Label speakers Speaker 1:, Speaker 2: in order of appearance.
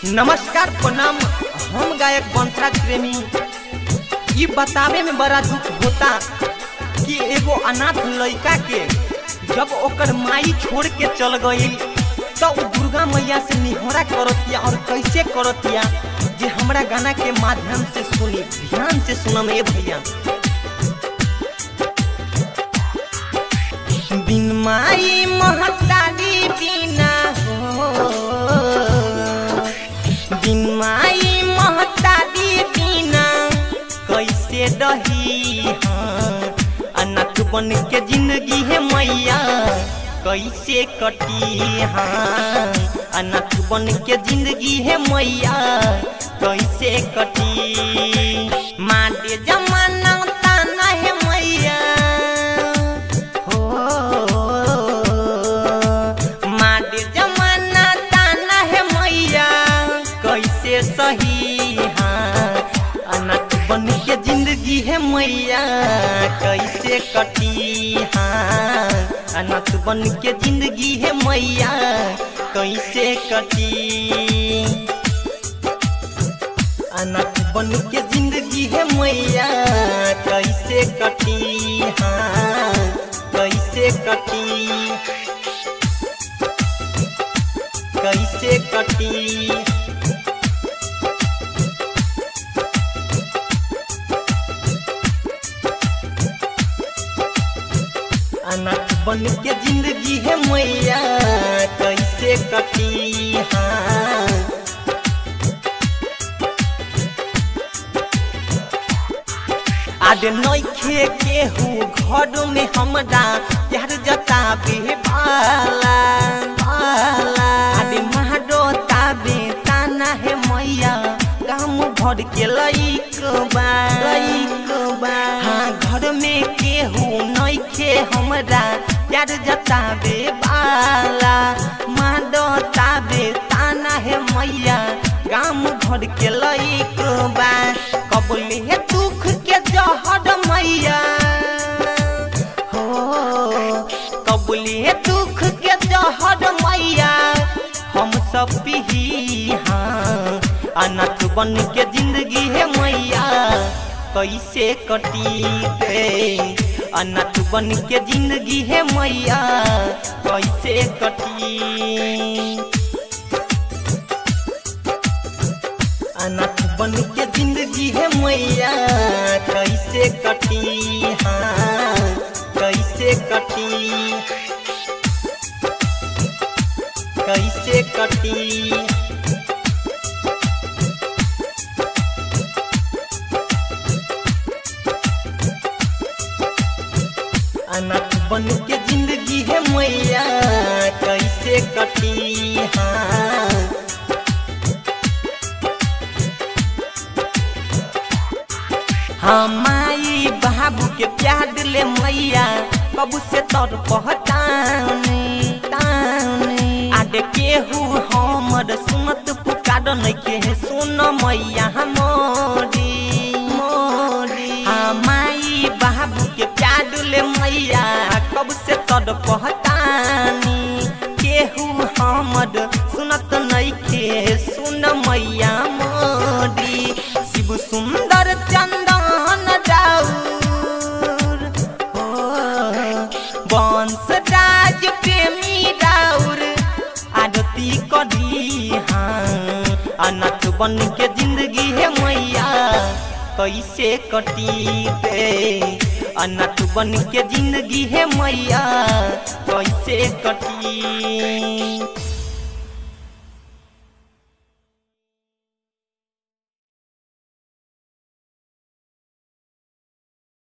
Speaker 1: नमस्कार प्रणाम। हम गायक बंसराज प्रेमी ये बतावे में बड़ा दुख होता कि एगो अनाथ लड़का के जब ओकर माई छोड़ के चल गई तो दुर्गा मैया से निहोरा करतिया और कैसे करतिया जे हमरा गाना के माध्यम से सुनी, ध्यान से सुनम ए भैया। बिन माई महतारी बिना हो, बिन माई महतारी बिना कैसे रही हाँ, अनाथ बन के जिंदगी है मैया कैसे कटी हाँ, अनाथ बन के जिंदगी है मैया कैसे कटी। माटे जमाना ताना है मैया हो, माटे जमाना ताना है मैया कैसे सही हाँ, अनाथ बन के जिंदगी है मैया कैसे कटी हाँ, अनाथ बन के जिंदगी है मैया कैसे कटी। अनाथ बन के जिंदगी है मैया कैसे कटी हाँ, कैसे कटी, कैसे कटी। अनाथ बन के जिंदगी है मैया कैसे कटी हाँ। आदे नइखे केहू घर में हमरा प्यार जताबे बाला बाला, आदे मारो ताबे ताना है मैया काम भर के लइक बा हाँ, घर में केहू नइखे हमरा प्यार जताबे बाला, मारो ताबे ताना है मैया काम भर के लइक बा। कबले दुख के जहर मैया हो, कबले दुख के जहर मैया हम सब पी हाँ, अनाथ बन के जिंदगी है मैया कैसे कटी दे। अनाथ बन के जिंदगी है मैया कैसे कटी। अनाथ बन के जिंदगी है मैया कैसे कटी हाँ, कैसे कटी, कैसे कटी। अनाथ बन के जिंदगी है मैया कैसे कटी हाँ। हाँ माई बाबू के प्यार ले मैया कबू से तोर पहचानी तानी, आडे केहू हमर सुनत पुकार नइखे सुन मैया मोरी मोरी। हाँ माई बाबू के प्यार ले मैया कबू से तोर पहचानी, केहू हमर सुनत नइखे सुन मैया मोरी। शिव सुंदर चंदन राउर हो, बंसराज प्रेमी राउर आरती करी हाँ, अनाथ बन के जिंदगी है मैया कैसे कटी दे। अनाथ बन के जिंदगी है मैया कैसे कटी।